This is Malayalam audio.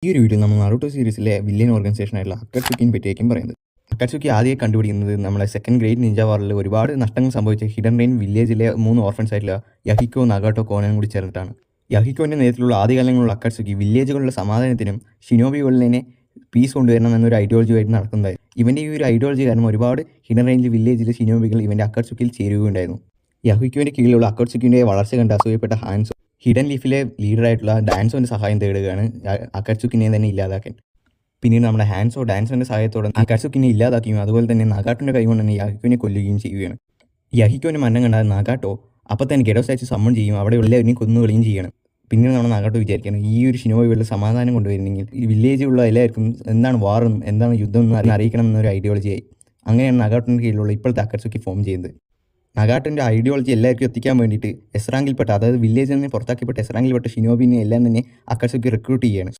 ഈ ഒരു വീഡിയോ നമ്മൾ നാറുട്ടോ സീരീസിലെ വില്ലൻ ഓർഗനൈസേഷനായിട്ടുള്ള അക്കട്സുക്കിനെ പറ്റിയായിരിക്കും പറയുന്നത്. അക്കട്സുക്കി ആദ്യം കണ്ടുപിടിക്കുന്നത് നമ്മളെ സെക്കൻഡ് ഗ്രേറ്റ് നിഞ്ച വാറിൽ ഒരുപാട് നഷ്ടങ്ങൾ സംഭവിച്ച ഹിഡൻ റെയിൻ വില്ലേജിലെ 3 ഓർഫൻസ് ആയിട്ടുള്ള യഹിക്കോ, നഗാട്ടോ, കോനനും കൂടി ചേർന്നിട്ടാണ്. യഹിക്കോൻ്റെ നേതൃത്വത്തിലുള്ള ആദ്യകാലങ്ങളിലുള്ള അക്കട്സുക്കി വില്ലേജുകളുടെ സമാധാനത്തിനും ഷിനോബികളിനെ പീസ് കൊണ്ടുവരണം എന്നൊരു ഐഡിയോളജിയായിട്ട് നടക്കുന്നതായിരുന്നു. ഇവൻ്റെ ഈ ഒരു ഐഡിയോളജി കാരണം ഒരുപാട് ഹിഡൻ റെയിനിൽ വില്ലേജിലെ ഷിനോബികൾ ഇവൻ്റെ അക്കട്സുക്കിയിൽ ചേരുകയുണ്ടായിരുന്നു. യഹിക്കോൻ്റെ കീഴിലുള്ള അക്കട്സുക്കിൻ്റെ വളർച്ച കണ്ട് അസൂയപ്പെട്ട ഹാൻസോ ഹിഡൻ ലീഫിലെ ലീഡറായിട്ടുള്ള ഡാൻസോൻ്റെ സഹായം തേടുകയാണ് അക്കട്സുക്കിനെ തന്നെ ഇല്ലാതാക്കാൻ. പിന്നീട് നമ്മുടെ ഡാൻസോൻ്റെ സഹായത്തോടെ അക്കട്സുക്കിനെ ഇല്ലാതാക്കുകയും അതുപോലെ തന്നെ നഗാട്ടോൻ്റെ കൈ കൊണ്ട് തന്നെ യഹിക്കോനെ കൊല്ലുകയും ചെയ്യുകയാണ്. യഹിക്കോൻ്റെ മരണം കണ്ട നഗാട്ടോ അപ്പോൾ തന്നെ ഗെഡോസാച്ച് സമ്മൺ ചെയ്യും, അവിടെ എല്ലാവരെയും കൊന്നുകളയും ചെയ്യണം. പിന്നീട് നമ്മുടെ നഗാട്ടോ വിചാരിക്കണം, ഈ ഒരു ഷിനോബികളിൽ സമാധാനം കൊണ്ടുവരുന്നെങ്കിൽ ഈ വില്ലേജിലുള്ള എല്ലാവർക്കും എന്താണ് വാറെന്നും എന്താണ് യുദ്ധം എന്നും അറിയിക്കണം എന്നൊരു ഐഡിയോളജിയായി. അങ്ങനെയാണ് നഗാട്ടോൻ്റെ കീഴിലുള്ള ഇപ്പോഴത്തെ അക്കട്സുക്കി ഫോം ചെയ്യുന്നത്. നഗാട്ടോൻ്റെ ഐഡിയോളജി എല്ലാവർക്കും എത്തിക്കാൻ വേണ്ടിയിട്ട് എസ്റാങ്കിൽപ്പെട്ട, അതായത് വില്ലേജിൽ നിന്ന് പുറത്താക്കിപ്പെട്ട എസ്റാങ്കിൽപ്പെട്ട ഷിനോബിനെ എല്ലാം തന്നെ അക്കട്സുക്കി റിക്രൂട്ട് ചെയ്യുകയാണ്.